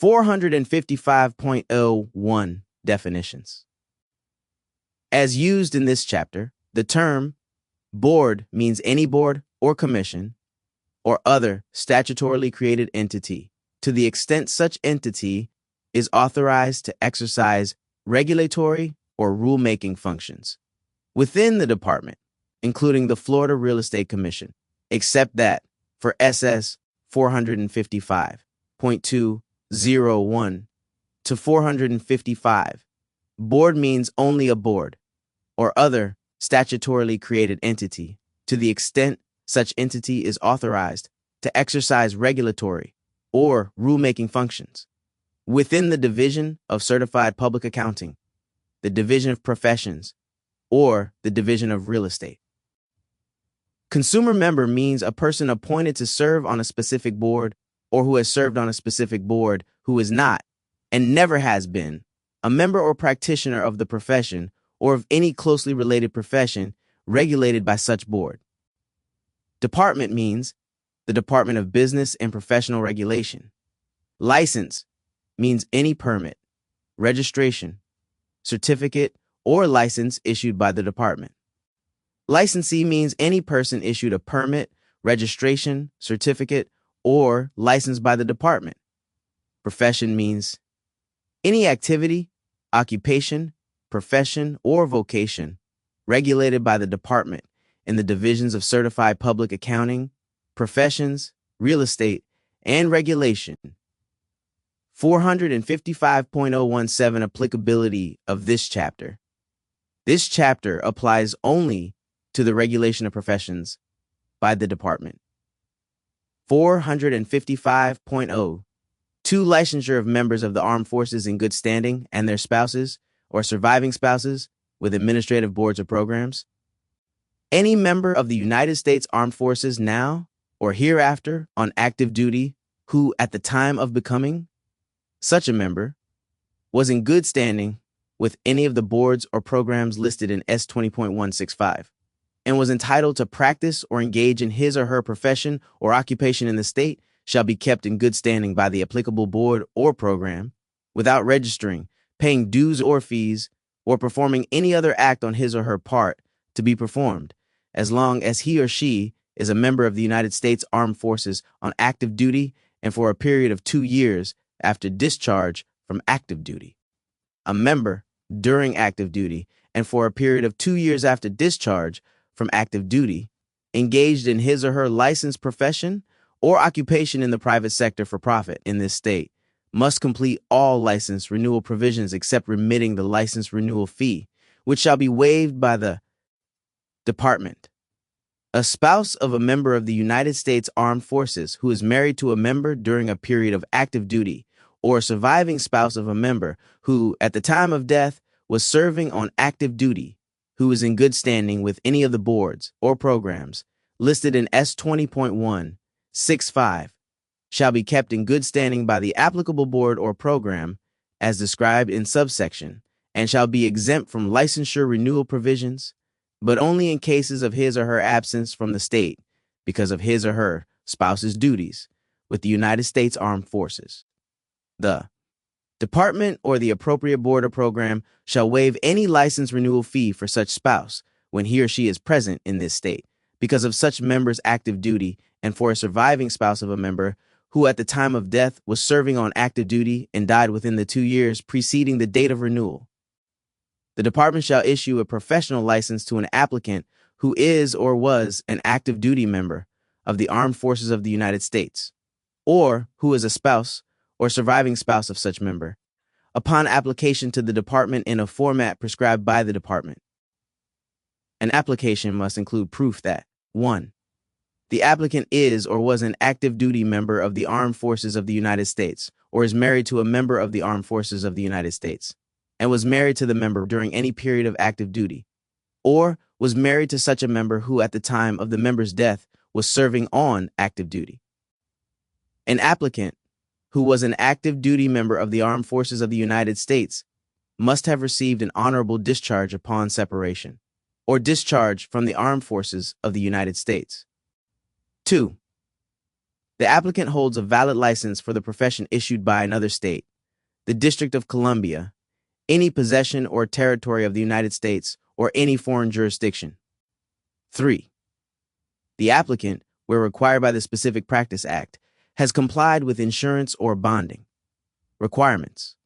455.01 Definitions. As used in this chapter, the term board means any board or commission or other statutorily created entity, to the extent such entity is authorized to exercise regulatory or rulemaking functions within the department, including the Florida Real Estate Commission, except that for SS 455.201 to 455, board means only a board or other statutorily created entity, to the extent such entity is authorized to exercise regulatory or rulemaking functions within the Division of Certified Public Accounting, the Division of Professions, or the Division of Real Estate. Consumer member means a person appointed to serve on a specific board or who has served on a specific board who is not and never has been a member or practitioner of the profession or of any closely related profession regulated by such board. Department means the Department of Business and Professional Regulation. License means any permit, registration, certificate, or license issued by the department. Licensee means any person issued a permit, registration, certificate, or license by the department. Profession means any activity, occupation, profession, or vocation regulated by the department in the divisions of certified public accounting, professions, real estate, and regulation. 455.017 Applicability of this chapter. This chapter applies only to the regulation of professions by the department. 455.0 licensure of members of the armed forces in good standing and their spouses or surviving spouses with administrative boards or programs. Any member of the United States Armed Forces now or hereafter on active duty who, at the time of becoming such a member, was in good standing with any of the boards or programs listed in S 20.165 and was entitled to practice or engage in his or her profession or occupation in the state shall be kept in good standing by the applicable board or program without registering, paying dues or fees, or performing any other act on his or her part to be performed, as long as he or she is a member of the United States Armed Forces on active duty and for a period of 2 years after discharge from active duty. A member during active duty and for a period of 2 years after discharge from active duty, engaged in his or her licensed profession or occupation in the private sector for profit in this state, must complete all license renewal provisions except remitting the license renewal fee, which shall be waived by the department. A spouse of a member of the United States Armed Forces who is married to a member during a period of active duty, or a surviving spouse of a member who, at the time of death, was serving on active duty, who is in good standing with any of the boards or programs listed in S 20.165, shall be kept in good standing by the applicable board or program as described in subsection, and shall be exempt from licensure renewal provisions, but only in cases of his or her absence from the state because of his or her spouse's duties with the United States Armed Forces. The department or the appropriate board or program shall waive any license renewal fee for such spouse when he or she is present in this state because of such member's active duty, and for a surviving spouse of a member who at the time of death was serving on active duty and died within the 2 years preceding the date of renewal. The department shall issue a professional license to an applicant who is or was an active duty member of the Armed Forces of the United States, or who is a spouse or surviving spouse of such member, upon application to the department in a format prescribed by the department. An application must include proof that 1. The applicant is or was an active duty member of the Armed Forces of the United States, or is married to a member of the Armed Forces of the United States, and was married to the member during any period of active duty, or was married to such a member who at the time of the member's death was serving on active duty. An applicant who was an active duty member of the Armed Forces of the United States must have received an honorable discharge upon separation, or discharge from the Armed Forces of the United States. 2. The applicant holds a valid license for the profession issued by another state, the District of Columbia, any possession or territory of the United States, or any foreign jurisdiction. 3. The applicant, where required by the Specific Practice Act, has complied with insurance or bonding requirements.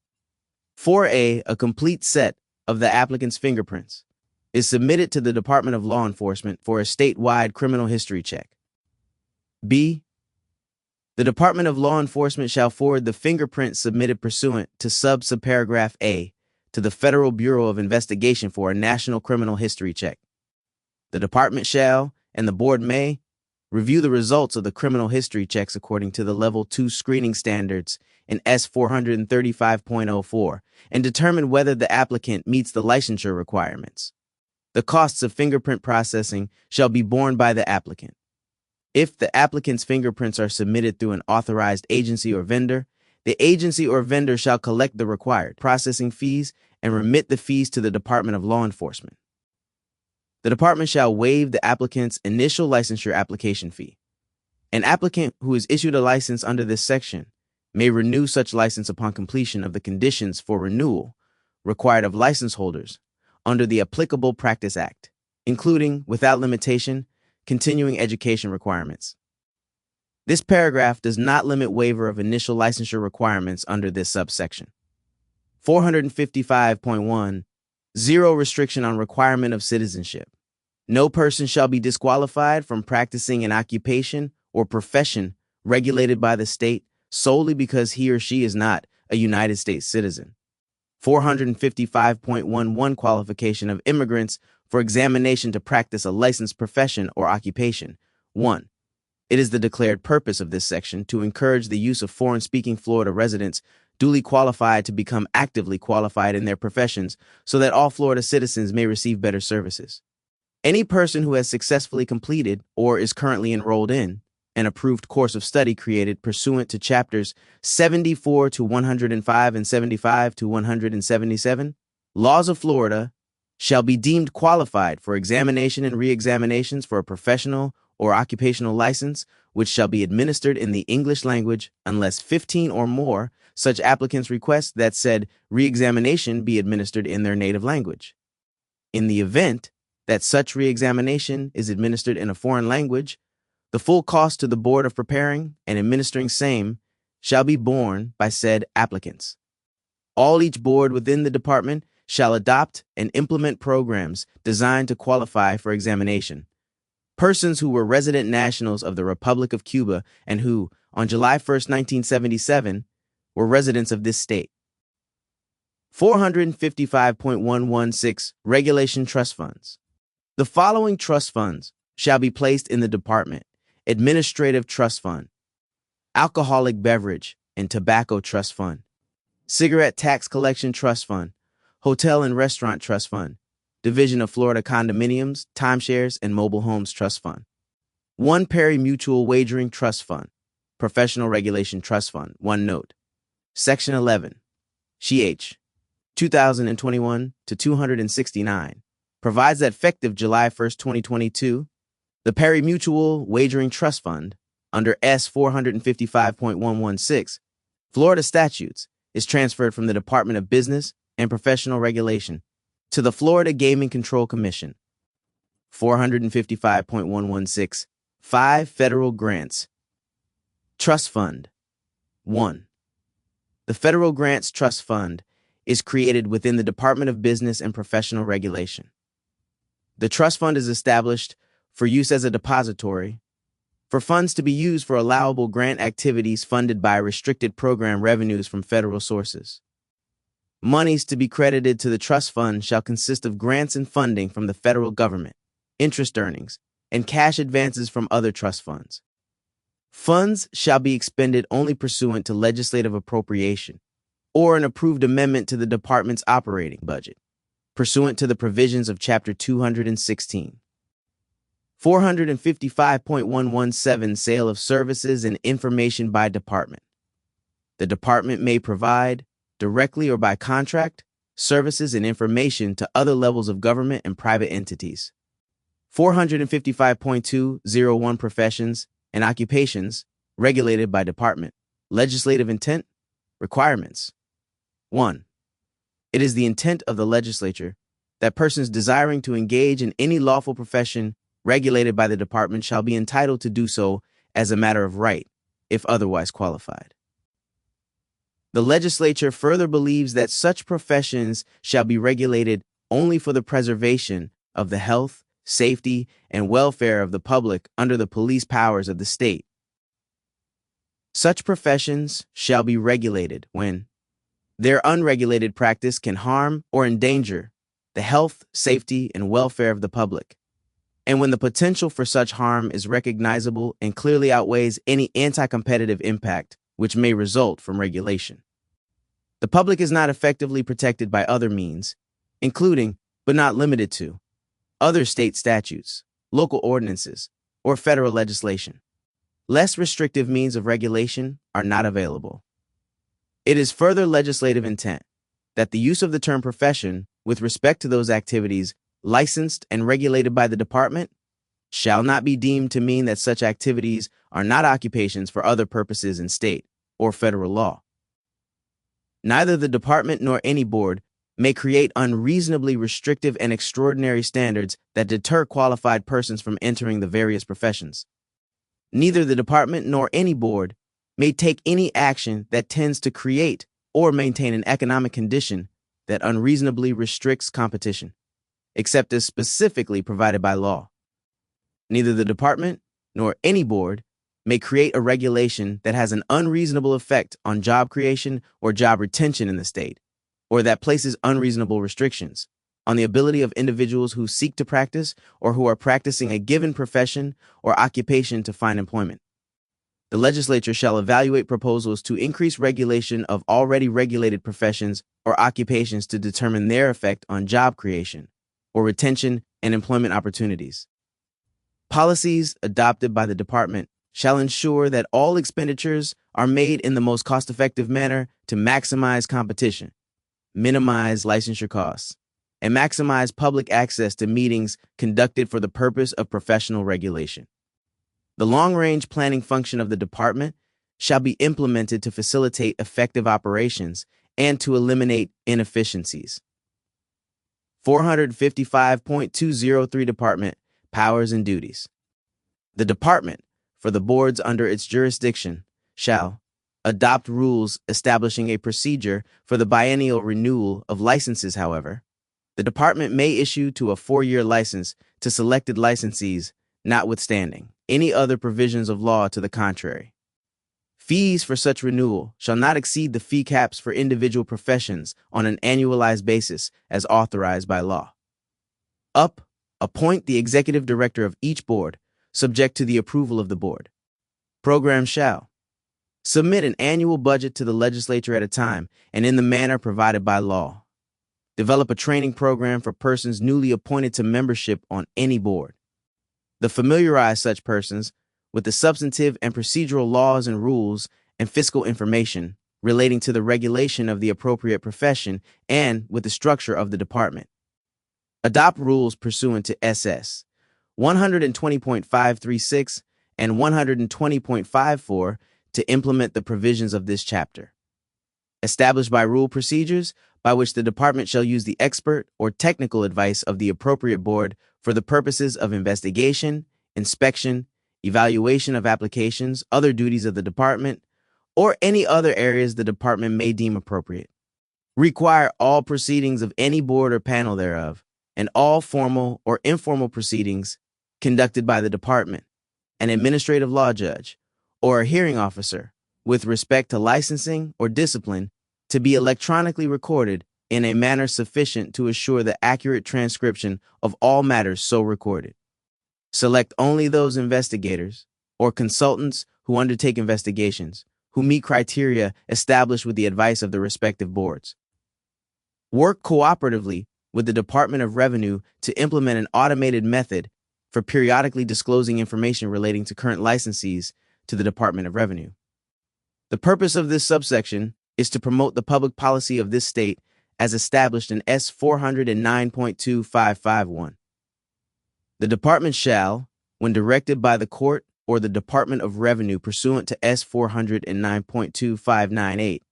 4A, a complete set of the applicant's fingerprints is submitted to the Department of Law Enforcement for a statewide criminal history check. B, the Department of Law Enforcement shall forward the fingerprints submitted pursuant to subparagraph A to the Federal Bureau of Investigation for a national criminal history check. The department shall, and the board may, review the results of the criminal history checks according to the Level 2 screening standards in S 435.04 and determine whether the applicant meets the licensure requirements. The costs of fingerprint processing shall be borne by the applicant. If the applicant's fingerprints are submitted through an authorized agency or vendor, the agency or vendor shall collect the required processing fees and remit the fees to the Department of Law Enforcement. The department shall waive the applicant's initial licensure application fee. An applicant who is issued a license under this section may renew such license upon completion of the conditions for renewal required of license holders under the applicable Practice Act, including, without limitation, continuing education requirements. This paragraph does not limit waiver of initial licensure requirements under this subsection. 455.1. Zero restriction on requirement of citizenship. No person shall be disqualified from practicing an occupation or profession regulated by the state solely because he or she is not a United States citizen. 455.11 Qualification of immigrants for examination to practice a licensed profession or occupation. 1. It is the declared purpose of this section to encourage the use of foreign-speaking Florida residents duly qualified to become actively qualified in their professions so that all Florida citizens may receive better services. Any person who has successfully completed or is currently enrolled in an approved course of study created pursuant to Chapters 74 to 105 and 75 to 177, Laws of Florida, shall be deemed qualified for examination and re-examinations for a professional or occupational license, which shall be administered in the English language unless 15 or more such applicants request that said re-examination be administered in their native language. In the event that such re-examination is administered in a foreign language, the full cost to the Board of preparing and administering same shall be borne by said applicants. All each board within the department shall adopt and implement programs designed to qualify for examination. Persons who were resident nationals of the Republic of Cuba and who, on July 1st, 1977, were residents of this state. 455.116 Regulation Trust Funds. The following trust funds shall be placed in the department: Administrative Trust Fund, Alcoholic Beverage and Tobacco Trust Fund, Cigarette Tax Collection Trust Fund, Hotel and Restaurant Trust Fund, Division of Florida Condominiums, Timeshares, and Mobile Homes Trust Fund, One Perry Mutual Wagering Trust Fund, Professional Regulation Trust Fund. One note. Section 11, CH 2021 to 269, provides that effective July 1st, 2022, the Perry Mutual Wagering Trust Fund, under S 455.116, Florida statutes, is transferred from the Department of Business and Professional Regulation to the Florida Gaming Control Commission. 455.116, 5 Federal Grants. Trust Fund. 1. The Federal Grants Trust Fund is created within the Department of Business and Professional Regulation. The trust fund is established for use as a depository for funds to be used for allowable grant activities funded by restricted program revenues from federal sources. Monies to be credited to the trust fund shall consist of grants and funding from the federal government, interest earnings, and cash advances from other trust funds. Funds shall be expended only pursuant to legislative appropriation or an approved amendment to the department's operating budget, pursuant to the provisions of Chapter 216. 455.117 Sale of Services and Information by Department. The department may provide, directly or by contract, services and information to other levels of government and private entities. 455.201 Professions and Occupations, regulated by department. Legislative intent. Requirements. 1. It is the intent of the legislature that persons desiring to engage in any lawful profession regulated by the department shall be entitled to do so as a matter of right, if otherwise qualified. The legislature further believes that such professions shall be regulated only for the preservation of the health, safety, and welfare of the public under the police powers of the state. Such professions shall be regulated when their unregulated practice can harm or endanger the health, safety, and welfare of the public, and when the potential for such harm is recognizable and clearly outweighs any anti-competitive impact which may result from regulation. The public is not effectively protected by other means, including, but not limited to, other state statutes, local ordinances, or federal legislation. Less restrictive means of regulation are not available. It is further legislative intent that the use of the term profession with respect to those activities licensed and regulated by the department shall not be deemed to mean that such activities are not occupations for other purposes in state or federal law. Neither the department nor any board may create unreasonably restrictive and extraordinary standards that deter qualified persons from entering the various professions. Neither the department nor any board may take any action that tends to create or maintain an economic condition that unreasonably restricts competition, except as specifically provided by law. Neither the department nor any board may create a regulation that has an unreasonable effect on job creation or job retention in the state, or that places unreasonable restrictions on the ability of individuals who seek to practice or who are practicing a given profession or occupation to find employment. The legislature shall evaluate proposals to increase regulation of already regulated professions or occupations to determine their effect on job creation or retention and employment opportunities. Policies adopted by the department shall ensure that all expenditures are made in the most cost-effective manner to maximize competition, minimize licensure costs, and maximize public access to meetings conducted for the purpose of professional regulation. The long-range planning function of the department shall be implemented to facilitate effective operations and to eliminate inefficiencies. 455.203 Department Powers and Duties. The department, for the boards under its jurisdiction, shall adopt rules establishing a procedure for the biennial renewal of licenses. However, the department may issue to a 4-year license to selected licensees, notwithstanding any other provisions of law to the contrary. Fees for such renewal shall not exceed the fee caps for individual professions on an annualized basis as authorized by law. Appoint the executive director of each board, subject to the approval of the board. Program shall submit an annual budget to the legislature at a time and in the manner provided by law. Develop a training program for persons newly appointed to membership on any board. Familiarize such persons with the substantive and procedural laws and rules and fiscal information relating to the regulation of the appropriate profession and with the structure of the department. Adopt rules pursuant to SS 120.536 and 120.54 to implement the provisions of this chapter. Establish by rule procedures by which the department shall use the expert or technical advice of the appropriate board for the purposes of investigation, inspection, evaluation of applications, other duties of the department, or any other areas the department may deem appropriate. Require all proceedings of any board or panel thereof, and all formal or informal proceedings conducted by the department, an administrative law judge, or a hearing officer with respect to licensing or discipline to be electronically recorded in a manner sufficient to assure the accurate transcription of all matters so recorded. Select only those investigators or consultants who undertake investigations who meet criteria established with the advice of the respective boards. Work cooperatively with the Department of Revenue to implement an automated method for periodically disclosing information relating to current licensees to the Department of Revenue. The purpose of this subsection is to promote the public policy of this state as established in S 409.2551. The department shall, when directed by the court or the Department of Revenue pursuant to S. 409.2598.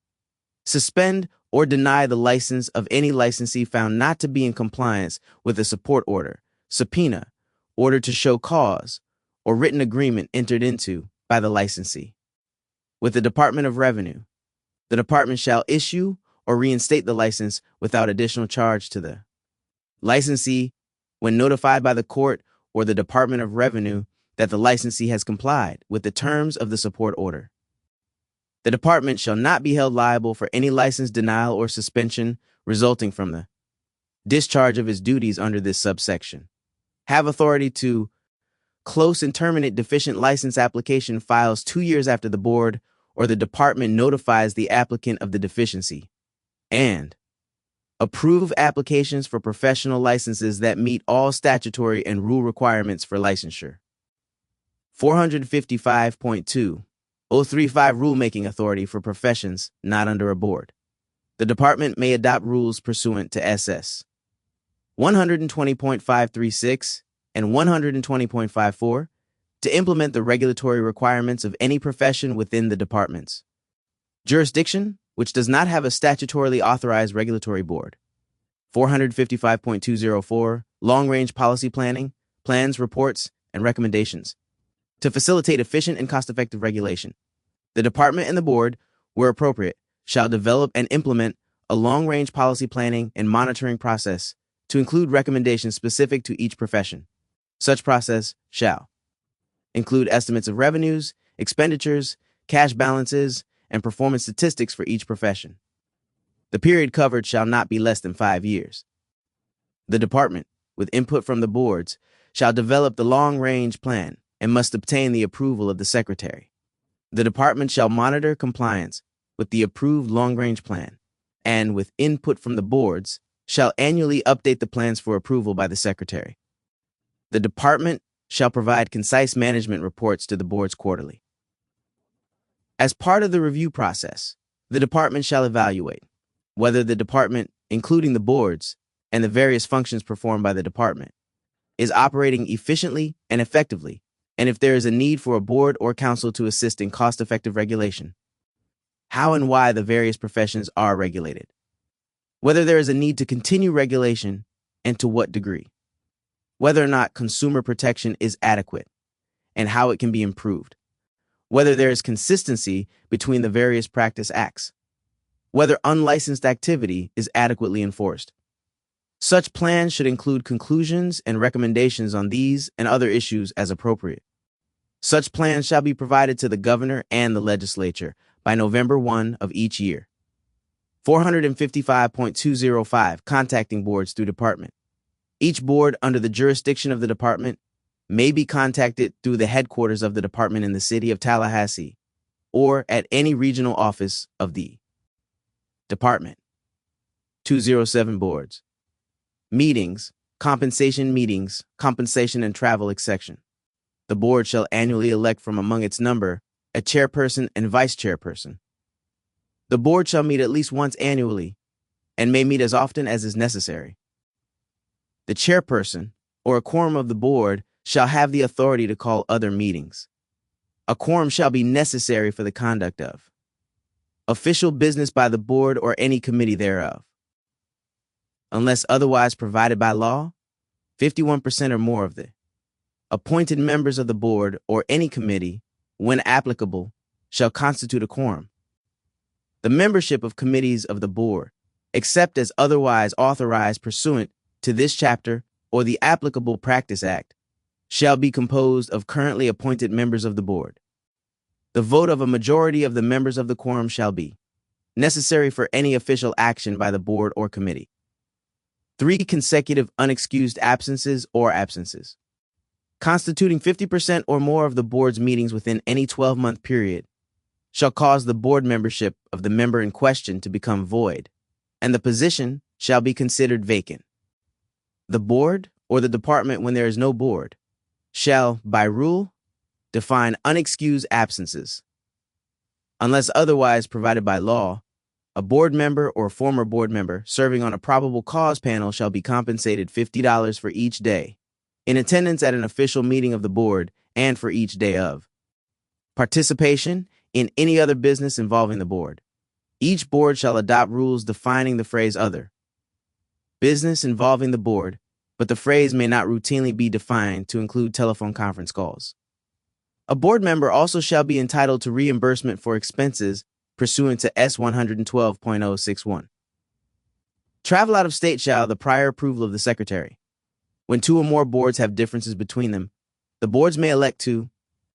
Suspend or deny the license of any licensee found not to be in compliance with a support order, subpoena, order to show cause, or written agreement entered into by the licensee. With the Department of Revenue, the department shall issue or reinstate the license without additional charge to the licensee when notified by the court or the Department of Revenue that the licensee has complied with the terms of the support order. The department shall not be held liable for any license denial or suspension resulting from the discharge of its duties under this subsection. Have authority to close and terminate deficient license application files 2 years after the board or the department notifies the applicant of the deficiency, and approve applications for professional licenses that meet all statutory and rule requirements for licensure. 455.2. 035 Rulemaking authority for professions not under a board. The department may adopt rules pursuant to SS 120.536 and 120.54 to implement the regulatory requirements of any profession within the department's jurisdiction, which does not have a statutorily authorized regulatory board. 455.204 Long-range policy planning, plans, reports, and recommendations. To facilitate efficient and cost-effective regulation, the department and the board, where appropriate, shall develop and implement a long-range policy planning and monitoring process to include recommendations specific to each profession. Such process shall include estimates of revenues, expenditures, cash balances, and performance statistics for each profession. The period covered shall not be less than 5 years. The department, with input from the boards, shall develop the long-range plan and must obtain the approval of the secretary. The department shall monitor compliance with the approved long-range plan and, with input from the boards, shall annually update the plans for approval by the secretary. The department shall provide concise management reports to the boards quarterly. As part of the review process, the department shall evaluate whether the department, including the boards and the various functions performed by the department, is operating efficiently and effectively, and if there is a need for a board or council to assist in cost-effective regulation, how and why the various professions are regulated, whether there is a need to continue regulation and to what degree, whether or not consumer protection is adequate and how it can be improved, whether there is consistency between the various practice acts, whether unlicensed activity is adequately enforced. Such plans should include conclusions and recommendations on these and other issues as appropriate. Such plans shall be provided to the governor and the legislature by November 1 of each year. 455.205 Contacting boards through department. Each board under the jurisdiction of the department may be contacted through the headquarters of the department in the city of Tallahassee or at any regional office of the department. 207 Boards. Meetings, compensation and travel section. The board shall annually elect from among its number a chairperson and vice chairperson. The board shall meet at least once annually and may meet as often as is necessary. The chairperson or a quorum of the board shall have the authority to call other meetings. A quorum shall be necessary for the conduct of official business by the board or any committee thereof. Unless otherwise provided by law, 51% or more of the appointed members of the board or any committee, when applicable, shall constitute a quorum. The membership of committees of the board, except as otherwise authorized pursuant to this chapter or the applicable Practice Act, shall be composed of currently appointed members of the board. The vote of a majority of the members of the quorum shall be necessary for any official action by the board or committee. 3 consecutive unexcused absences or absences, constituting 50% or more of the board's meetings within any 12-month period, shall cause the board membership of the member in question to become void, and the position shall be considered vacant. The board, or the department when there is no board, shall, by rule, define unexcused absences. Unless otherwise provided by law, a board member or former board member serving on a probable cause panel shall be compensated $50 for each day in attendance at an official meeting of the board and for each day of participation in any other business involving the board. Each board shall adopt rules defining the phrase other business involving the board, but the phrase may not routinely be defined to include telephone conference calls. A board member also shall be entitled to reimbursement for expenses pursuant to S 112.061. Travel out of state shall the prior approval of the secretary. When two or more boards have differences between them, the boards may elect to,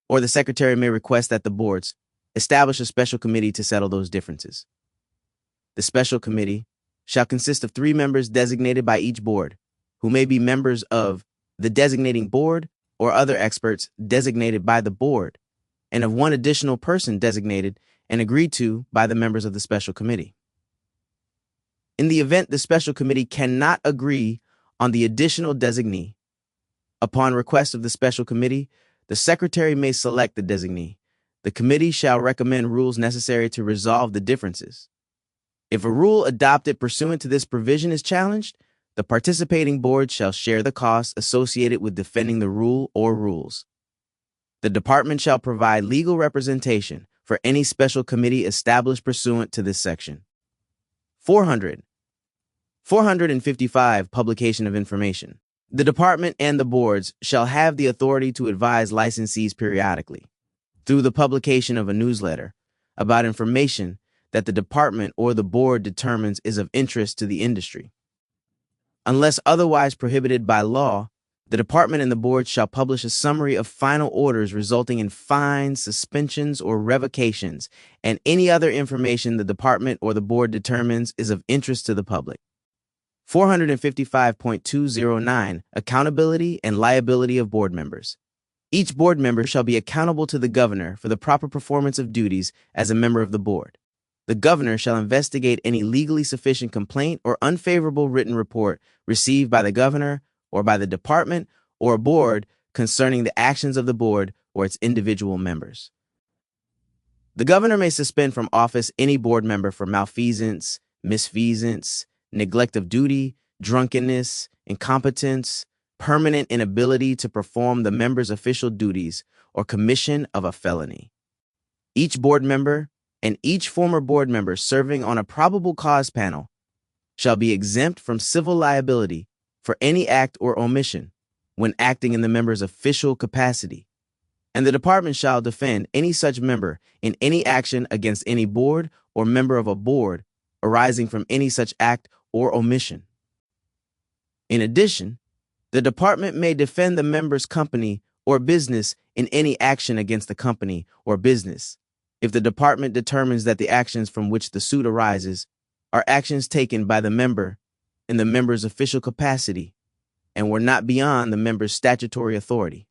or the secretary may request that the boards establish a special committee to settle those differences. The special committee shall consist of 3 members designated by each board, who may be members of the designating board or other experts designated by the board, and of 1 additional person designated and agreed to by the members of the special committee. In the event the special committee cannot agree on the additional designee, upon request of the special committee, the secretary may select the designee. The committee shall recommend rules necessary to resolve the differences. If a rule adopted pursuant to this provision is challenged, the participating board shall share the costs associated with defending the rule or rules. The department shall provide legal representation for any special committee established pursuant to this section. 455 Publication of information. The department and the boards shall have the authority to advise licensees periodically, through the publication of a newsletter, about information that the department or the board determines is of interest to the industry. Unless otherwise prohibited by law, the department and the board shall publish a summary of final orders resulting in fines, suspensions, or revocations, and any other information the department or the board determines is of interest to the public. 455.209 Accountability and liability of board members. Each board member shall be accountable to the governor for the proper performance of duties as a member of the board. The governor shall investigate any legally sufficient complaint or unfavorable written report received by the governor or by the department or board concerning the actions of the board or its individual members. The governor may suspend from office any board member for malfeasance, misfeasance, neglect of duty, drunkenness, incompetence, permanent inability to perform the member's official duties, or commission of a felony. Each board member and each former board member serving on a probable cause panel shall be exempt from civil liability for any act or omission when acting in the member's official capacity, and the department shall defend any such member in any action against any board or member of a board arising from any such act or omission. In addition, the department may defend the member's company or business in any action against the company or business if the department determines that the actions from which the suit arises are actions taken by the member in the member's official capacity and were not beyond the member's statutory authority.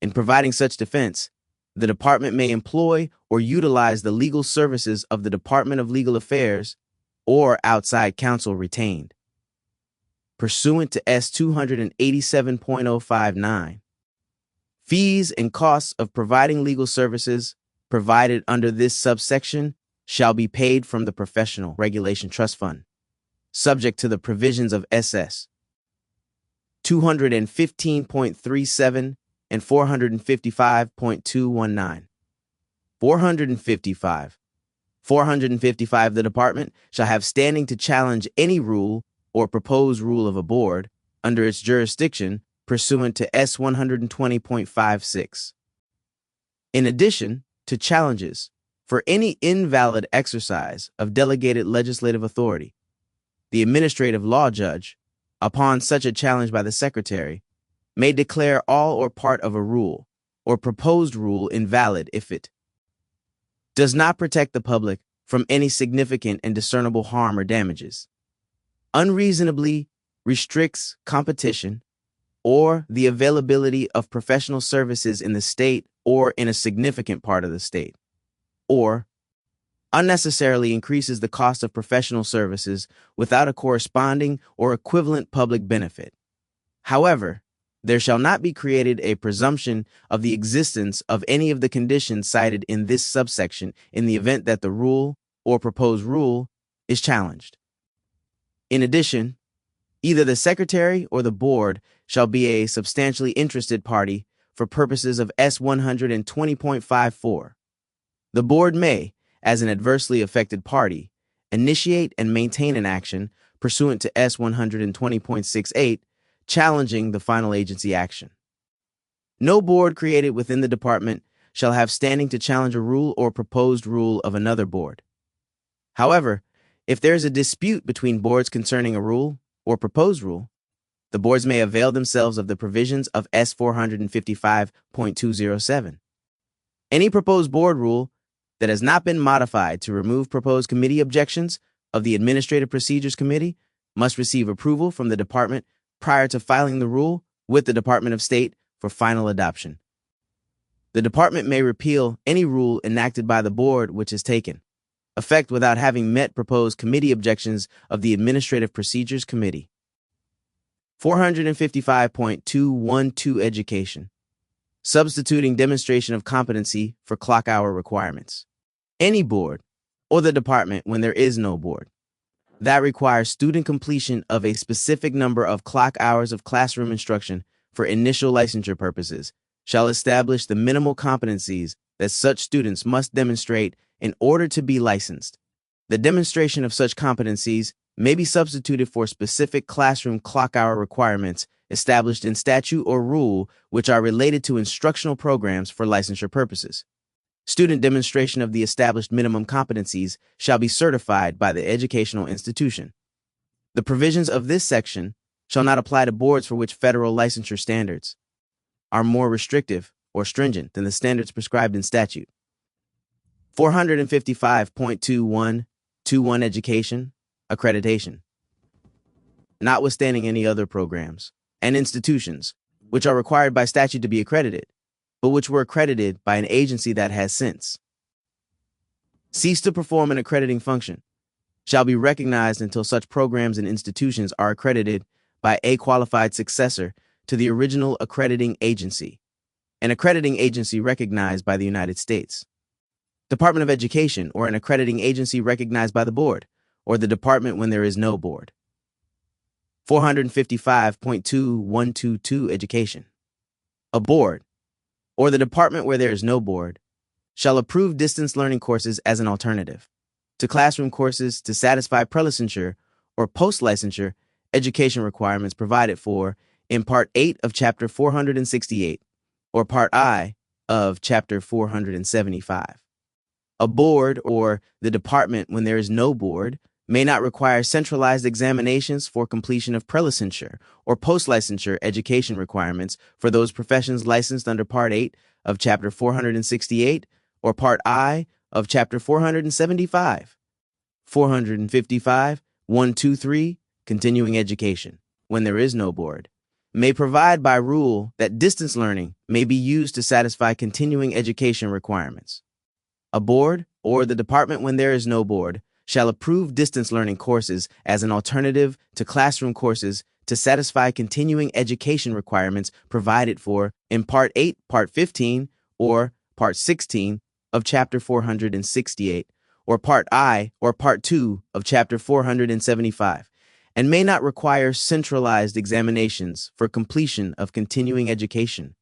In providing such defense, the department may employ or utilize the legal services of the Department of Legal Affairs or outside counsel retained. Pursuant to S 287.059, fees and costs of providing legal services provided under this subsection shall be paid from the Professional Regulation Trust Fund, subject to the provisions of SS 215.37 and 455.219. 455. The department shall have standing to challenge any rule or proposed rule of a board under its jurisdiction pursuant to S 120.56. In addition to challenges for any invalid exercise of delegated legislative authority, the administrative law judge, upon such a challenge by the secretary, may declare all or part of a rule or proposed rule invalid if it does not protect the public from any significant and discernible harm or damages, unreasonably restricts competition or the availability of professional services in the state or in a significant part of the state, or unnecessarily increases the cost of professional services without a corresponding or equivalent public benefit. However, there shall not be created a presumption of the existence of any of the conditions cited in this subsection in the event that the rule or proposed rule is challenged. In addition, Either the secretary or the board shall be a substantially interested party for purposes of S 120.54. The board may, as an adversely affected party, initiate and maintain an action pursuant to S 120.68, challenging the final agency action. No board created within the department shall have standing to challenge a rule or proposed rule of another board. However, if there is a dispute between boards concerning a rule or proposed rule, the boards may avail themselves of the provisions of S 455.207. Any proposed board rule that has not been modified to remove proposed committee objections of the Administrative Procedures Committee must receive approval from the department prior to filing the rule with the Department of State for final adoption. The department may repeal any rule enacted by the board which is taken effect without having met proposed committee objections of the Administrative Procedures Committee. 455.212 Education. Substituting demonstration of competency for clock hour requirements. Any board, or the department when there is no board, that requires student completion of a specific number of clock hours of classroom instruction for initial licensure purposes, shall establish the minimal competencies that such students must demonstrate in order to be licensed. The demonstration of such competencies may be substituted for specific classroom clock hour requirements established in statute or rule which are related to instructional programs for licensure purposes. Student demonstration of the established minimum competencies shall be certified by the educational institution. The provisions of this section shall not apply to boards for which federal licensure standards are more restrictive or stringent than the standards prescribed in statute. 455.2121 Education, Accreditation. Notwithstanding any other programs and institutions which are required by statute to be accredited, but which were accredited by an agency that has since ceased to perform an accrediting function, shall be recognized until such programs and institutions are accredited by a qualified successor to the original accrediting agency, an accrediting agency recognized by the United States Department of Education, or an accrediting agency recognized by the board, or the department when there is no board. 455.2122 Education. A board, or the department where there is no board, shall approve distance learning courses as an alternative to classroom courses to satisfy pre-licensure or post-licensure education requirements provided for in Part 8 of Chapter 468 or Part I of Chapter 475. A board, or the department when there is no board, may not require centralized examinations for completion of pre-licensure or post-licensure education requirements for those professions licensed under Part 8 of Chapter 468 or Part I of Chapter 475. 455.123 Continuing Education, when there is no board, may provide by rule that distance learning may be used to satisfy continuing education requirements. A board, or the department when there is no board, shall approve distance learning courses as an alternative to classroom courses to satisfy continuing education requirements provided for in Part 8, Part 15, or Part 16 of Chapter 468, or Part I or Part 2 of Chapter 475, and may not require centralized examinations for completion of continuing education.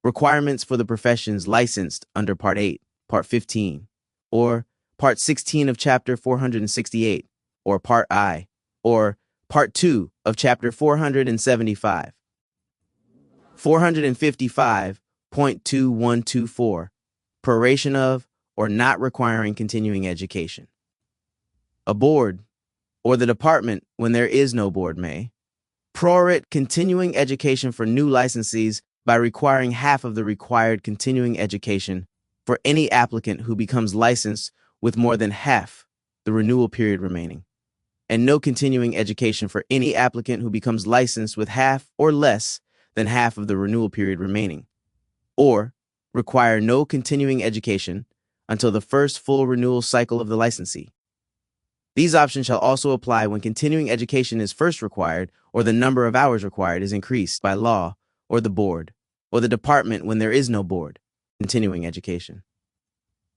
Requirements for the professions licensed under Part 8, Part 15, or Part 16 of Chapter 468, or Part I, or Part 2 of Chapter 475. 455.2124 Proration of or not requiring continuing education. A board, or the department when there is no board, may prorate continuing education for new licensees by requiring half of the required continuing education for any applicant who becomes licensed with more than half the renewal period remaining, and no continuing education for any applicant who becomes licensed with half or less than half of the renewal period remaining, or require no continuing education until the first full renewal cycle of the licensee. These options shall also apply when continuing education is first required or the number of hours required is increased by law or the board, or the department when there is no board. Continuing education.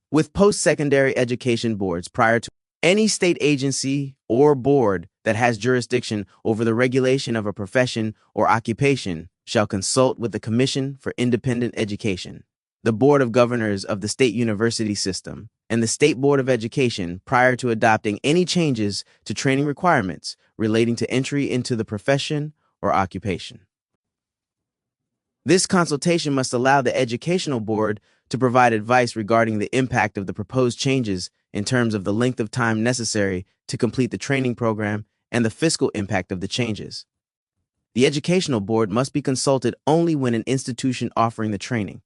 With post-secondary education boards prior to any state agency or board that has jurisdiction over the regulation of a profession or occupation shall consult with the Commission for Independent Education, the Board of Governors of the state university system, and the State Board of Education prior to adopting any changes to training requirements relating to entry into the profession or occupation. This consultation must allow the Educational Board to provide advice regarding the impact of the proposed changes in terms of the length of time necessary to complete the training program and the fiscal impact of the changes. The Educational Board must be consulted only when an institution offering the training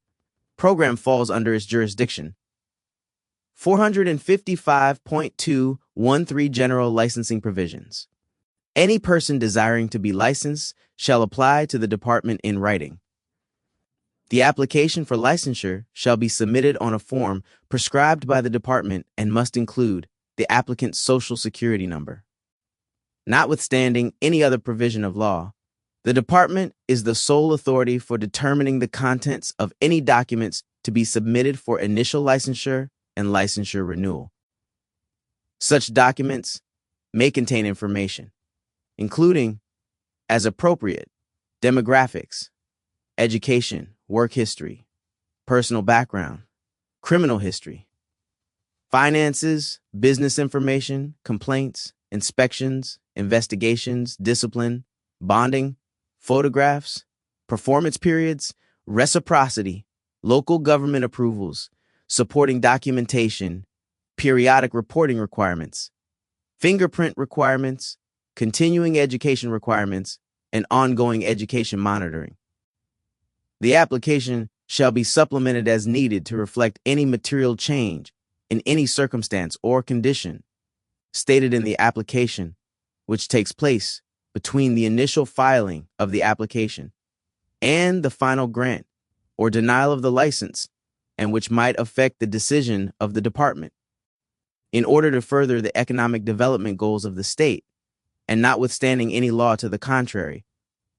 program falls under its jurisdiction. 455.213 General Licensing Provisions. Any person desiring to be licensed shall apply to the department in writing. The application for licensure shall be submitted on a form prescribed by the department and must include the applicant's social security number. Notwithstanding any other provision of law, the department is the sole authority for determining the contents of any documents to be submitted for initial licensure and licensure renewal. Such documents may contain information, including, as appropriate, demographics, education, work history, personal background, criminal history, finances, business information, complaints, inspections, investigations, discipline, bonding, photographs, performance periods, reciprocity, local government approvals, supporting documentation, periodic reporting requirements, fingerprint requirements, continuing education requirements, and ongoing education monitoring. The application shall be supplemented as needed to reflect any material change in any circumstance or condition stated in the application, which takes place between the initial filing of the application and the final grant or denial of the license, and which might affect the decision of the department. In order to further the economic development goals of the state, and notwithstanding any law to the contrary,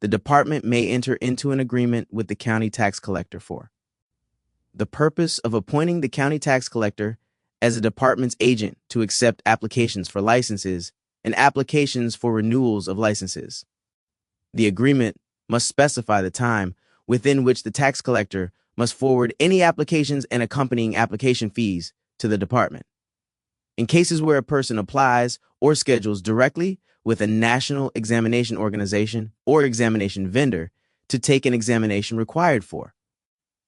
the department may enter into an agreement with the county tax collector for the purpose of appointing the county tax collector as a department's agent to accept applications for licenses and applications for renewals of licenses. The agreement must specify the time within which the tax collector must forward any applications and accompanying application fees to the department. In cases where a person applies or schedules directly with a national examination organization or examination vendor to take an examination required for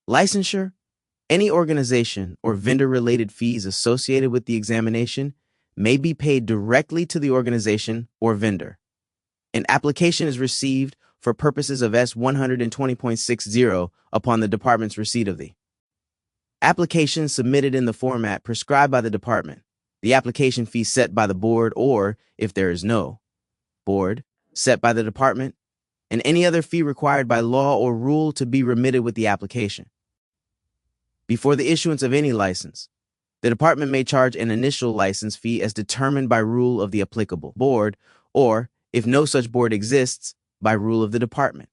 licensure, any organization or vendor-related fees associated with the examination may be paid directly to the organization or vendor. An application is received for purposes of S-120.60 upon the department's receipt of the application submitted in the format prescribed by the department. The application fee set by the board, or, if there is no board, set by the department, and any other fee required by law or rule to be remitted with the application. Before the issuance of any license, the department may charge an initial license fee as determined by rule of the applicable board, or, if no such board exists, by rule of the department.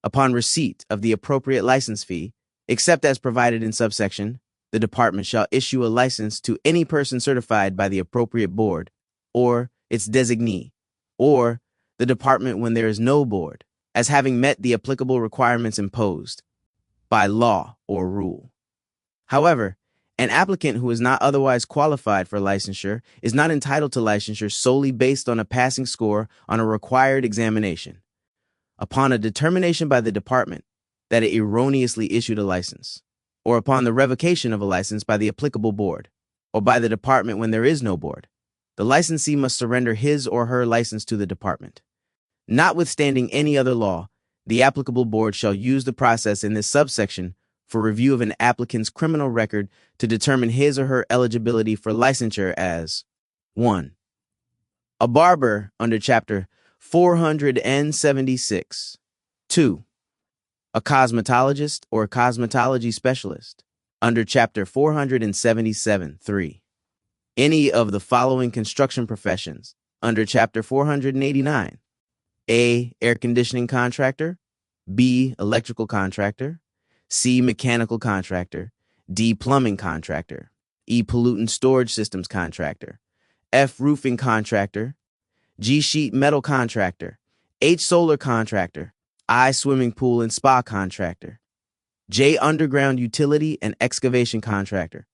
Upon receipt of the appropriate license fee, except as provided in subsection, the department shall issue a license to any person certified by the appropriate board, or its designee, or the department when there is no board, as having met the applicable requirements imposed by law or rule. However, an applicant who is not otherwise qualified for licensure is not entitled to licensure solely based on a passing score on a required examination, upon a determination by the department that it erroneously issued a license, or upon the revocation of a license by the applicable board, or by the department when there is no board. The licensee must surrender his or her license to the department. Notwithstanding any other law, the applicable board shall use the process in this subsection for review of an applicant's criminal record to determine his or her eligibility for licensure as 1. A barber under Chapter 476. 2. A cosmetologist or cosmetology specialist under Chapter 477. 3. Any of the following construction professions under Chapter 489. A. Air conditioning contractor. B. Electrical contractor. C. Mechanical contractor. D. Plumbing contractor. E. Pollutant storage systems contractor. F. Roofing contractor. G sheet metal contractor, H solar contractor, I swimming pool and spa contractor, J underground utility and excavation contractor,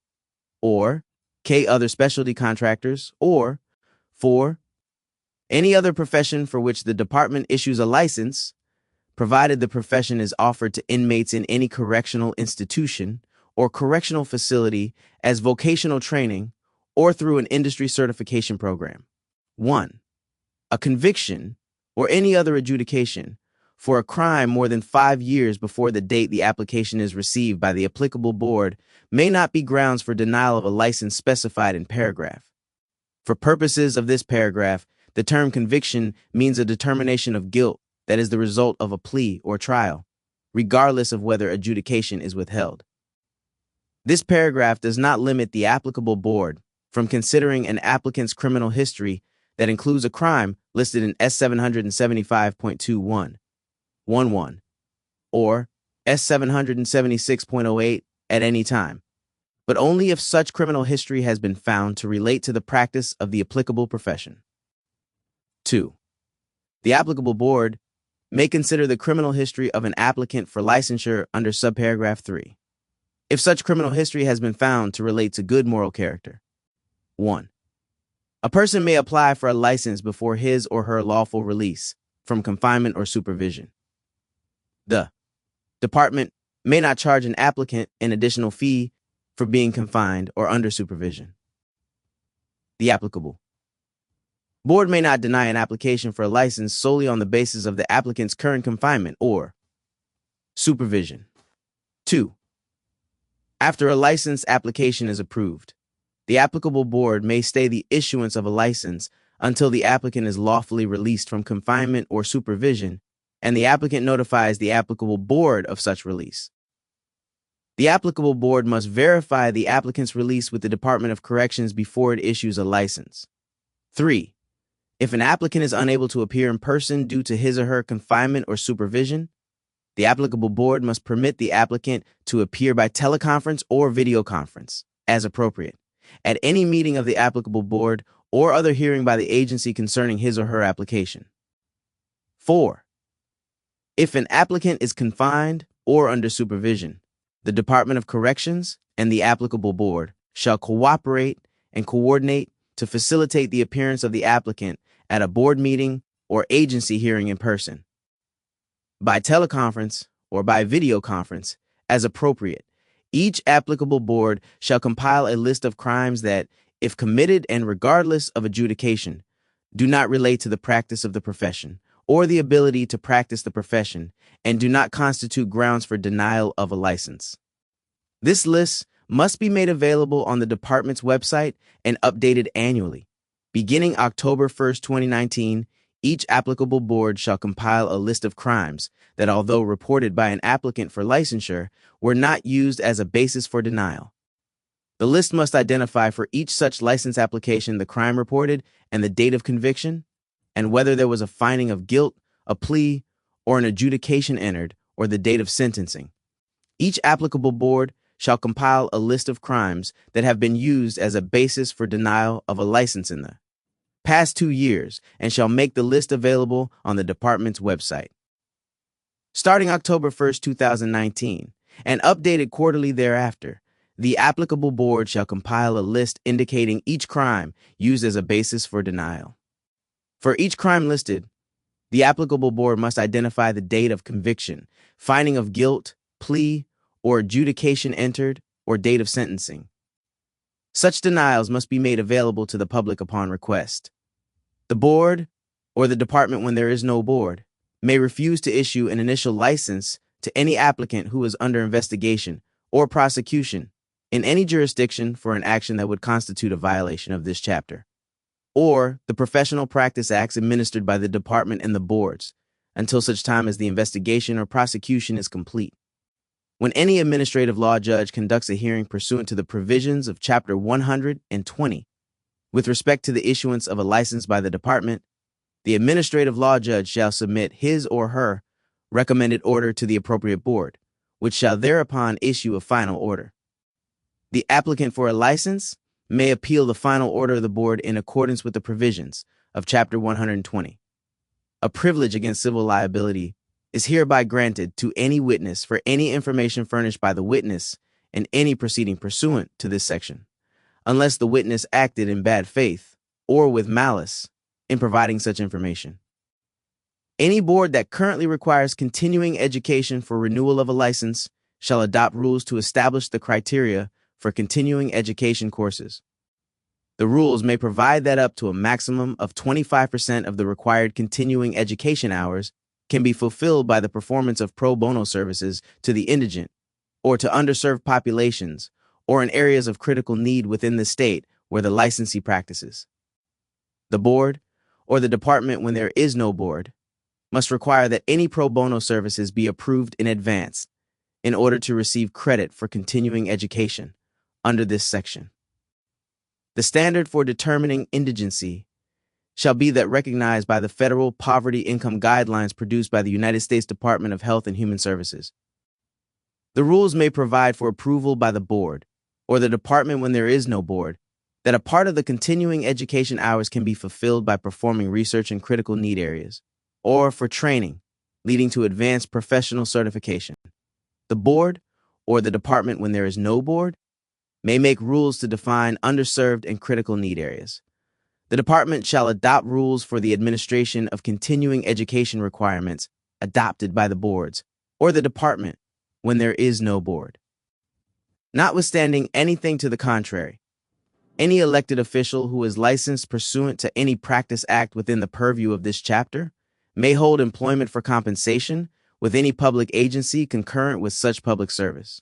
or K other specialty contractors, or 4. Any other profession for which the department issues a license, provided the profession is offered to inmates in any correctional institution or correctional facility as vocational training or through an industry certification program. 1. A conviction or any other adjudication for a crime more than 5 years before the date the application is received by the applicable board may not be grounds for denial of a license specified in paragraph. For purposes of this paragraph, the term conviction means a determination of guilt that is the result of a plea or trial, regardless of whether adjudication is withheld. This paragraph does not limit the applicable board from considering an applicant's criminal history that includes a crime listed in S775.2111 or S776.08 at any time, but only if such criminal history has been found to relate to the practice of the applicable profession. 2. The applicable board may consider the criminal history of an applicant for licensure under subparagraph 3, if such criminal history has been found to relate to good moral character. 1. A person may apply for a license before his or her lawful release from confinement or supervision. The department may not charge an applicant an additional fee for being confined or under supervision. The applicable board may not deny an application for a license solely on the basis of the applicant's current confinement or supervision. 2. After a license application is approved, the applicable board may stay the issuance of a license until the applicant is lawfully released from confinement or supervision, and the applicant notifies the applicable board of such release. The applicable board must verify the applicant's release with the Department of Corrections before it issues a license. 3. If an applicant is unable to appear in person due to his or her confinement or supervision, the applicable board must permit the applicant to appear by teleconference or video conference, as appropriate, at any meeting of the applicable board or other hearing by the agency concerning his or her application. 4. If an applicant is confined or under supervision, the Department of Corrections and the applicable board shall cooperate and coordinate to facilitate the appearance of the applicant at a board meeting or agency hearing in person, by teleconference or by video conference, as appropriate. Each applicable board shall compile a list of crimes that, if committed and regardless of adjudication, do not relate to the practice of the profession or the ability to practice the profession and do not constitute grounds for denial of a license. This list must be made available on the department's website and updated annually. Beginning October 1st, 2019, each applicable board shall compile a list of crimes that, although reported by an applicant for licensure, were not used as a basis for denial. The list must identify for each such license application the crime reported and the date of conviction, and whether there was a finding of guilt, a plea, or an adjudication entered, or the date of sentencing. Each applicable board shall compile a list of crimes that have been used as a basis for denial of a license in the past 2 years and shall make the list available on the department's website. Starting October 1st, 2019, and updated quarterly thereafter, the applicable board shall compile a list indicating each crime used as a basis for denial. For each crime listed, the applicable board must identify the date of conviction, finding of guilt, plea, or adjudication entered, or date of sentencing. Such denials must be made available to the public upon request. The board, or the department when there is no board, may refuse to issue an initial license to any applicant who is under investigation or prosecution in any jurisdiction for an action that would constitute a violation of this chapter, or the Professional Practice Acts administered by the department and the boards, until such time as the investigation or prosecution is complete. When any administrative law judge conducts a hearing pursuant to the provisions of Chapter 120, with respect to the issuance of a license by the department, the administrative law judge shall submit his or her recommended order to the appropriate board, which shall thereupon issue a final order. The applicant for a license may appeal the final order of the board in accordance with the provisions of Chapter 120. A privilege against civil liability is hereby granted to any witness for any information furnished by the witness in any proceeding pursuant to this section, unless the witness acted in bad faith or with malice in providing such information. Any board that currently requires continuing education for renewal of a license shall adopt rules to establish the criteria for continuing education courses. The rules may provide that up to a maximum of 25% of the required continuing education hours can be fulfilled by the performance of pro bono services to the indigent or to underserved populations or in areas of critical need within the state where the licensee practices. The board, or the department when there is no board, must require that any pro bono services be approved in advance in order to receive credit for continuing education under this section. The standard for determining indigency shall be that recognized by the Federal Poverty Income Guidelines produced by the United States Department of Health and Human Services. The rules may provide for approval by the board, or the department when there is no board, that a part of the continuing education hours can be fulfilled by performing research in critical need areas, or for training, leading to advanced professional certification. The board, or the department when there is no board, may make rules to define underserved and critical need areas. The department shall adopt rules for the administration of continuing education requirements adopted by the boards, or the department when there is no board. Notwithstanding anything to the contrary, any elected official who is licensed pursuant to any practice act within the purview of this chapter may hold employment for compensation with any public agency concurrent with such public service.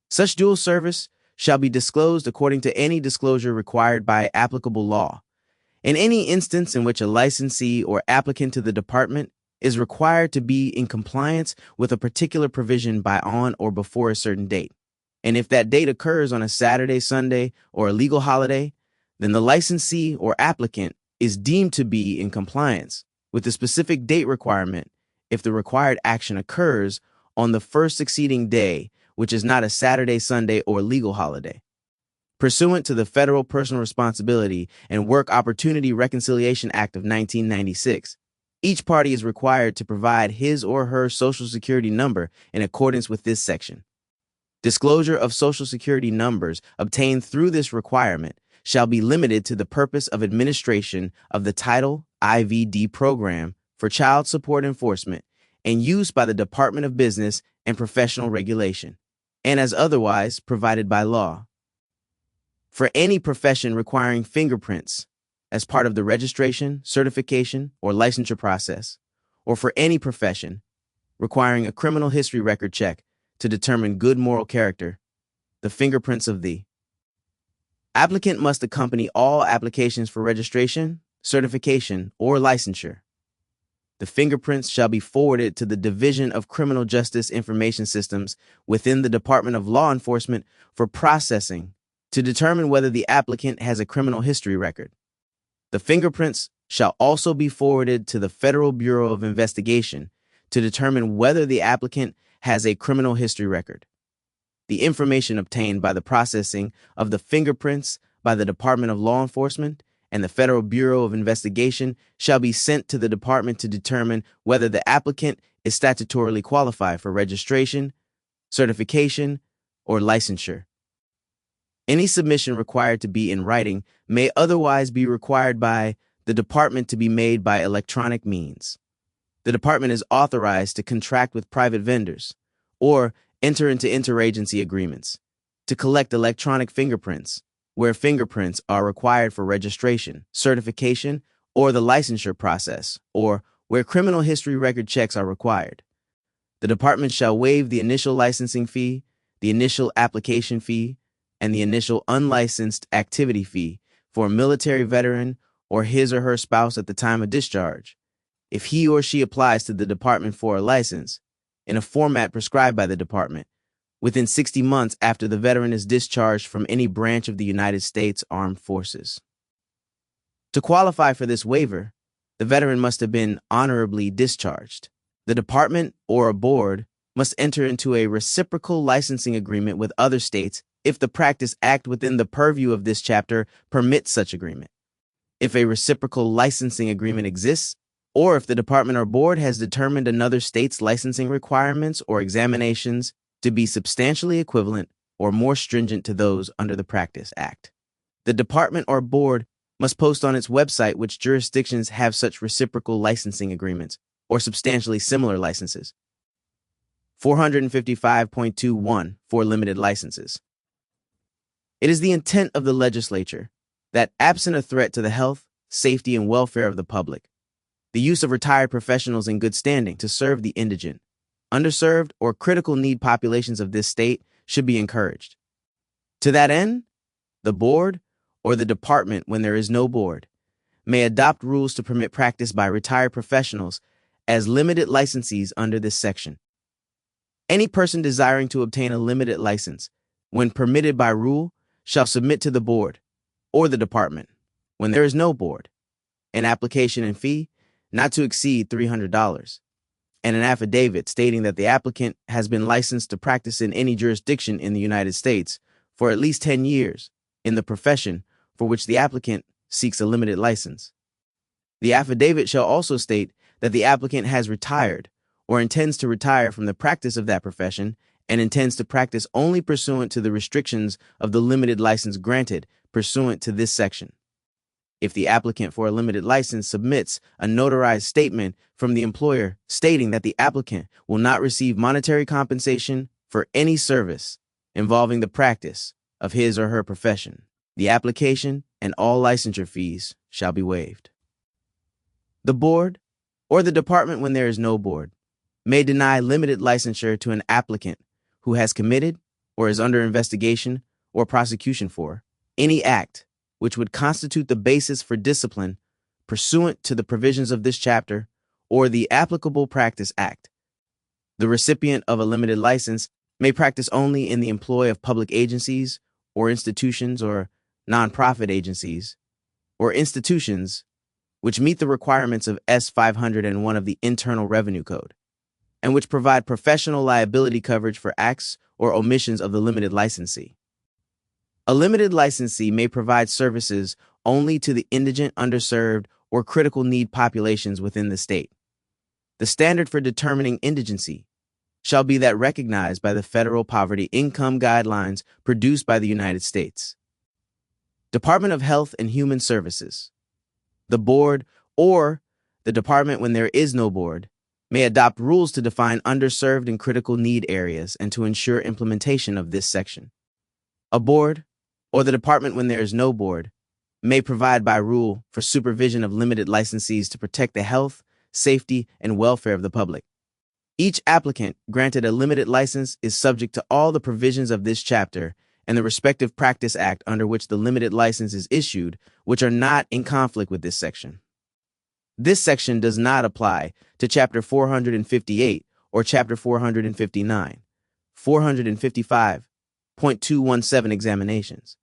Such dual service shall be disclosed according to any disclosure required by applicable law. In any instance in which a licensee or applicant to the department is required to be in compliance with a particular provision by on or before a certain date, and if that date occurs on a Saturday, Sunday, or a legal holiday, then the licensee or applicant is deemed to be in compliance with the specific date requirement if the required action occurs on the first succeeding day, which is not a Saturday, Sunday, or legal holiday. Pursuant to the Federal Personal Responsibility and Work Opportunity Reconciliation Act of 1996, each party is required to provide his or her Social Security number in accordance with this section. Disclosure of Social Security numbers obtained through this requirement shall be limited to the purpose of administration of the Title IVD program for child support enforcement and use by the Department of Business and Professional Regulation, and as otherwise provided by law. For any profession requiring fingerprints as part of the registration, certification, or licensure process, or for any profession requiring a criminal history record check to determine good moral character, the fingerprints of the applicant must accompany all applications for registration, certification, or licensure. The fingerprints shall be forwarded to the Division of Criminal Justice Information Systems within the Department of Law Enforcement for processing to determine whether the applicant has a criminal history record. The fingerprints shall also be forwarded to the Federal Bureau of Investigation to determine whether the applicant has a criminal history record. The information obtained by the processing of the fingerprints by the Department of Law Enforcement and the Federal Bureau of Investigation shall be sent to the department to determine whether the applicant is statutorily qualified for registration, certification, or licensure. Any submission required to be in writing may otherwise be required by the department to be made by electronic means. The department is authorized to contract with private vendors or enter into interagency agreements to collect electronic fingerprints where fingerprints are required for registration, certification, or the licensure process, or where criminal history record checks are required. The department shall waive the initial licensing fee, the initial application fee, and the initial unlicensed activity fee for a military veteran or his or her spouse at the time of discharge, if he or she applies to the department for a license in a format prescribed by the department within 60 months after the veteran is discharged from any branch of the United States Armed Forces. To qualify for this waiver, the veteran must have been honorably discharged. The department or a board must enter into a reciprocal licensing agreement with other states if the practice act within the purview of this chapter permits such agreement, if a reciprocal licensing agreement exists, or if the department or board has determined another state's licensing requirements or examinations to be substantially equivalent or more stringent to those under the Practice Act. The department or board must post on its website which jurisdictions have such reciprocal licensing agreements or substantially similar licenses. 455.21 for limited licenses. It is the intent of the legislature that, absent a threat to the health, safety, and welfare of the public, the use of retired professionals in good standing to serve the indigent, underserved, or critical need populations of this state should be encouraged. To that end, the board, or the department when there is no board, may adopt rules to permit practice by retired professionals as limited licensees under this section. Any person desiring to obtain a limited license, when permitted by rule, shall submit to the board, or the department, when there is no board, an application and fee not to exceed $300, and an affidavit stating that the applicant has been licensed to practice in any jurisdiction in the United States for at least 10 years in the profession for which the applicant seeks a limited license. The affidavit shall also state that the applicant has retired or intends to retire from the practice of that profession and intends to practice only pursuant to the restrictions of the limited license granted pursuant to this section. If the applicant for a limited license submits a notarized statement from the employer stating that the applicant will not receive monetary compensation for any service involving the practice of his or her profession, the application and all licensure fees shall be waived. The board, or the department when there is no board, may deny limited licensure to an applicant who has committed or is under investigation or prosecution for any act which would constitute the basis for discipline pursuant to the provisions of this chapter or the applicable Practice Act. The recipient of a limited license may practice only in the employ of public agencies or institutions or nonprofit agencies or institutions which meet the requirements of S. 501 of the Internal Revenue Code and which provide professional liability coverage for acts or omissions of the limited licensee. A limited licensee may provide services only to the indigent, underserved, or critical need populations within the state. The standard for determining indigency shall be that recognized by the Federal Poverty Income Guidelines produced by the United States. Department of Health and Human Services. The board, or the department when there is no board, may adopt rules to define underserved and critical need areas and to ensure implementation of this section. A board, or the department when there is no board, may provide by rule for supervision of limited licensees to protect the health, safety, and welfare of the public. Each applicant granted a limited license is subject to all the provisions of this chapter and the respective Practice Act under which the limited license is issued, which are not in conflict with this section. This section does not apply to Chapter 458 or Chapter 459, 455.217 examinations.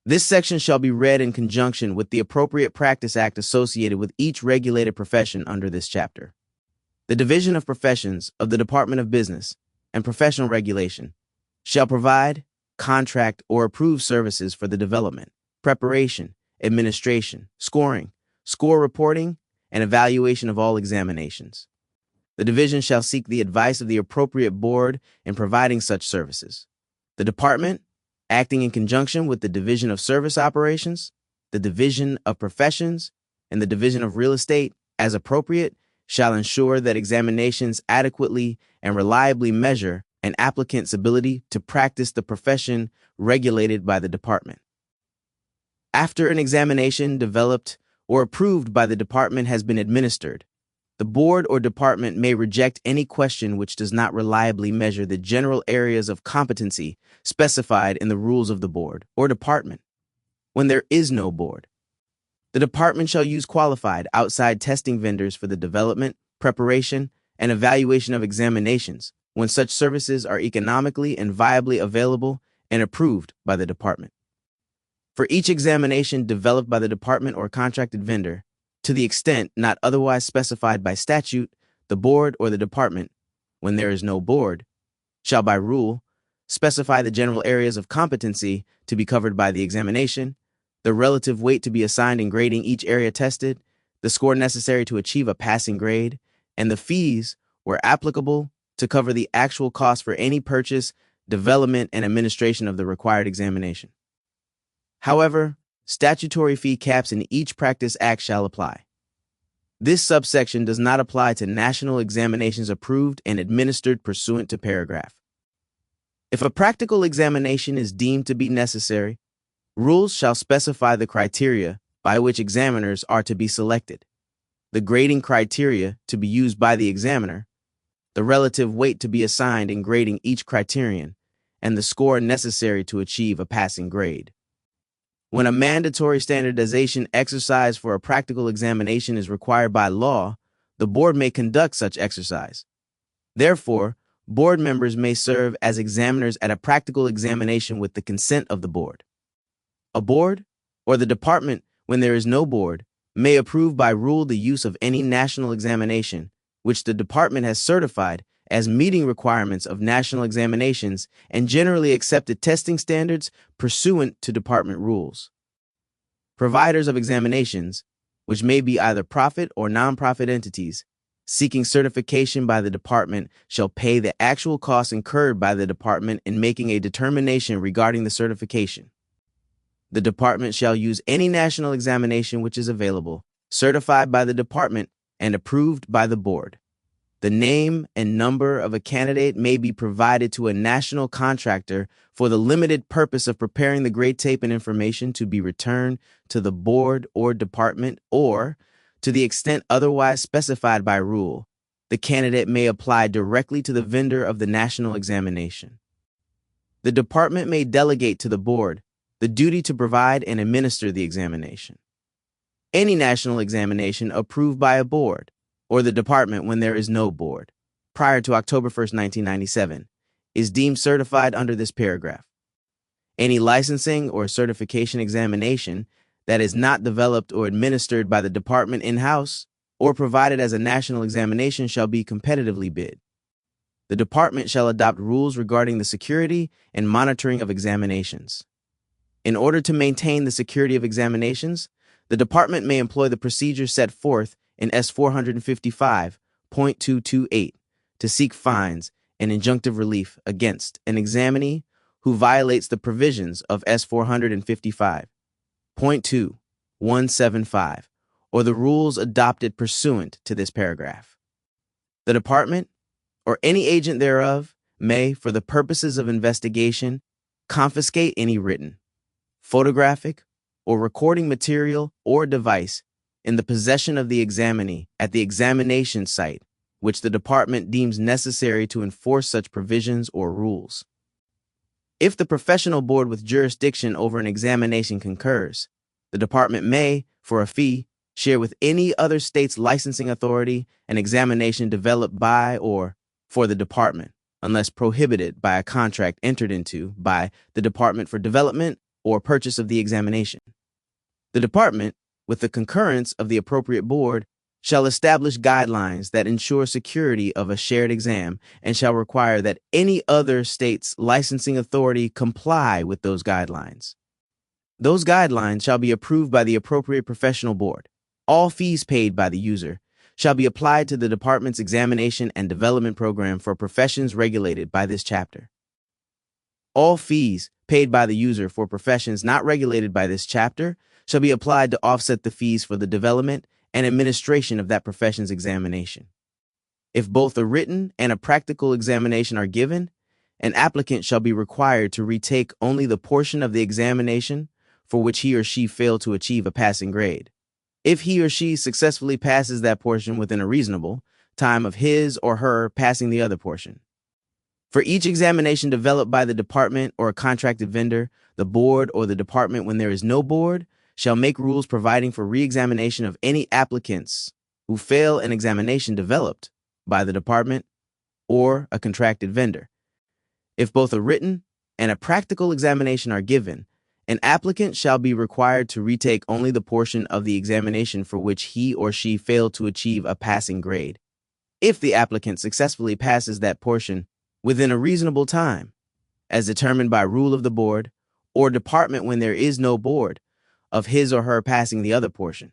This section shall be read in conjunction with the appropriate Practice Act associated with each regulated profession under this chapter. The Division of Professions of the Department of Business and Professional Regulation shall provide, contract, or approve services for the development, preparation, administration, scoring, score reporting, and evaluation of all examinations. The division shall seek the advice of the appropriate board in providing such services. The department, acting in conjunction with the Division of Service Operations, the Division of Professions, and the Division of Real Estate, as appropriate, shall ensure that examinations adequately and reliably measure an applicant's ability to practice the profession regulated by the department. After an examination developed or approved by the department has been administered, the board or department may reject any question which does not reliably measure the general areas of competency specified in the rules of the board or department. When there is no board, the department shall use qualified outside testing vendors for the development, preparation, and evaluation of examinations when such services are economically and viably available and approved by the department. For each examination developed by the department or contracted vendor, to the extent not otherwise specified by statute, the board or the department, when there is no board, shall by rule specify the general areas of competency to be covered by the examination, the relative weight to be assigned in grading each area tested, the score necessary to achieve a passing grade, and the fees, where applicable, to cover the actual cost for any purchase, development, and administration of the required examination. However, statutory fee caps in each practice act shall apply. This subsection does not apply to national examinations approved and administered pursuant to paragraph. If a practical examination is deemed to be necessary, rules shall specify the criteria by which examiners are to be selected, the grading criteria to be used by the examiner, the relative weight to be assigned in grading each criterion, and the score necessary to achieve a passing grade. When a mandatory standardization exercise for a practical examination is required by law, the board may conduct such exercise. Therefore, board members may serve as examiners at a practical examination with the consent of the board. A board, or the department when there is no board, may approve by rule the use of any national examination, which the department has certified as meeting requirements of national examinations and generally accepted testing standards pursuant to department rules. Providers of examinations, which may be either profit or nonprofit entities, seeking certification by the department shall pay the actual costs incurred by the department in making a determination regarding the certification. The department shall use any national examination which is available, certified by the department and approved by the board. The name and number of a candidate may be provided to a national contractor for the limited purpose of preparing the grade tape and information to be returned to the board or department, or, to the extent otherwise specified by rule, the candidate may apply directly to the vendor of the national examination. The department may delegate to the board the duty to provide and administer the examination. Any national examination approved by a board, or the department when there is no board, prior to October 1st, 1997, is deemed certified under this paragraph. Any licensing or certification examination that is not developed or administered by the department in-house or provided as a national examination shall be competitively bid. The department shall adopt rules regarding the security and monitoring of examinations. In order to maintain the security of examinations, the department may employ the procedure set forth in S. 455.228 to seek fines and injunctive relief against an examinee who violates the provisions of S. 455.2175 or the rules adopted pursuant to this paragraph. The department, or any agent thereof, may, for the purposes of investigation, confiscate any written, photographic, or recording material or device in the possession of the examinee at the examination site, which the department deems necessary to enforce such provisions or rules. If the professional board with jurisdiction over an examination concurs, the department may, for a fee, share with any other state's licensing authority an examination developed by or for the department, unless prohibited by a contract entered into by the department for development or purchase of the examination. The department, with the concurrence of the appropriate board, shall establish guidelines that ensure security of a shared exam and shall require that any other state's licensing authority comply with those guidelines. Those guidelines shall be approved by the appropriate professional board. All fees paid by the user shall be applied to the department's examination and development program for professions regulated by this chapter. All fees paid by the user for professions not regulated by this chapter shall be applied to offset the fees for the development and administration of that profession's examination. If both a written and a practical examination are given, an applicant shall be required to retake only the portion of the examination for which he or she failed to achieve a passing grade. If he or she successfully passes that portion within a reasonable time of his or her passing the other portion. For each examination developed by the department or a contracted vendor, the board or the department when there is no board shall make rules providing for re-examination of any applicants who fail an examination developed by the department or a contracted vendor. If both a written and a practical examination are given, an applicant shall be required to retake only the portion of the examination for which he or she failed to achieve a passing grade. If the applicant successfully passes that portion within a reasonable time, as determined by rule of the board, or department when there is no board, of his or her passing the other portion.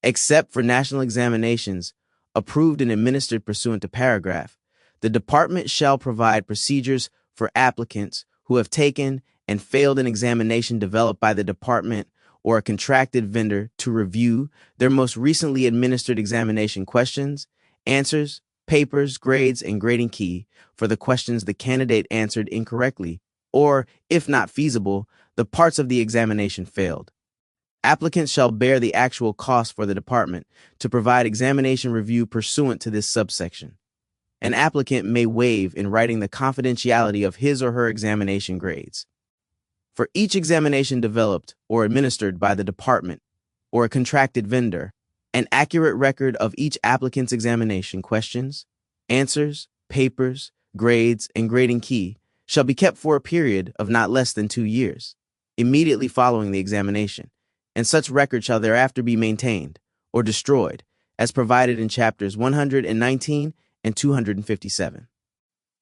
Except for national examinations approved and administered pursuant to paragraph, the department shall provide procedures for applicants who have taken and failed an examination developed by the department or a contracted vendor to review their most recently administered examination questions, answers, papers, grades, and grading key for the questions the candidate answered incorrectly, or, if not feasible, the parts of the examination failed. Applicants shall bear the actual cost for the department to provide examination review pursuant to this subsection. An applicant may waive in writing the confidentiality of his or her examination grades. For each examination developed or administered by the department or a contracted vendor, an accurate record of each applicant's examination questions, answers, papers, grades, and grading key shall be kept for a period of not less than 2 years, immediately following the examination, and such record shall thereafter be maintained or destroyed as provided in chapters 119 and 257.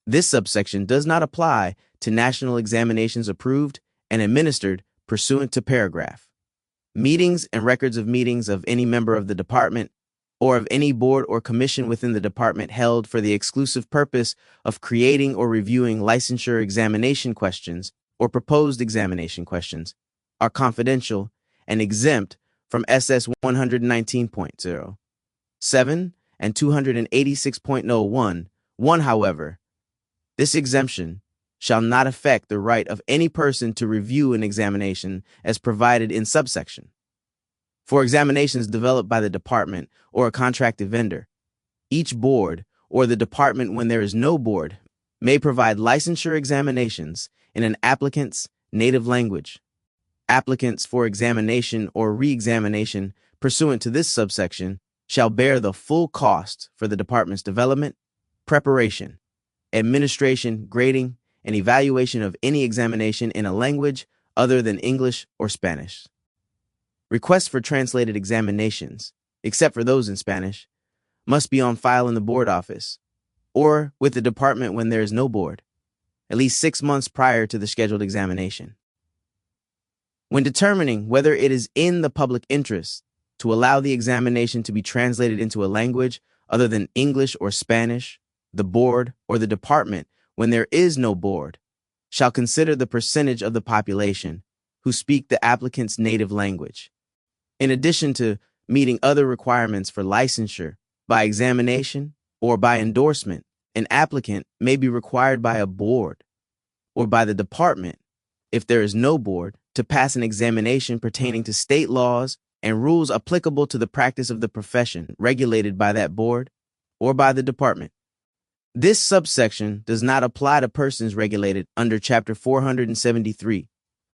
This subsection does not apply to national examinations approved and administered pursuant to paragraph. Meetings and records of meetings of any member of the department or of any board or commission within the department held for the exclusive purpose of creating or reviewing licensure examination questions or proposed examination questions are confidential and exempt from SS 119.0, 7, and 286.01. 1, however, this exemption shall not affect the right of any person to review an examination as provided in subsection. For examinations developed by the department or a contracted vendor, each board or the department when there is no board may provide licensure examinations in an applicant's native language. Applicants for examination or re-examination pursuant to this subsection shall bear the full cost for the department's development, preparation, administration, grading, and evaluation of any examination in a language other than English or Spanish. Requests for translated examinations, except for those in Spanish, must be on file in the board office or with the department when there is no board, at least 6 months prior to the scheduled examination. When determining whether it is in the public interest to allow the examination to be translated into a language other than English or Spanish, the board or the department, when there is no board, shall consider the percentage of the population who speak the applicant's native language. In addition to meeting other requirements for licensure by examination or by endorsement, an applicant may be required by a board or by the department, if there is no board, to pass an examination pertaining to state laws and rules applicable to the practice of the profession regulated by that board or by the department. This subsection does not apply to persons regulated under Chapter 473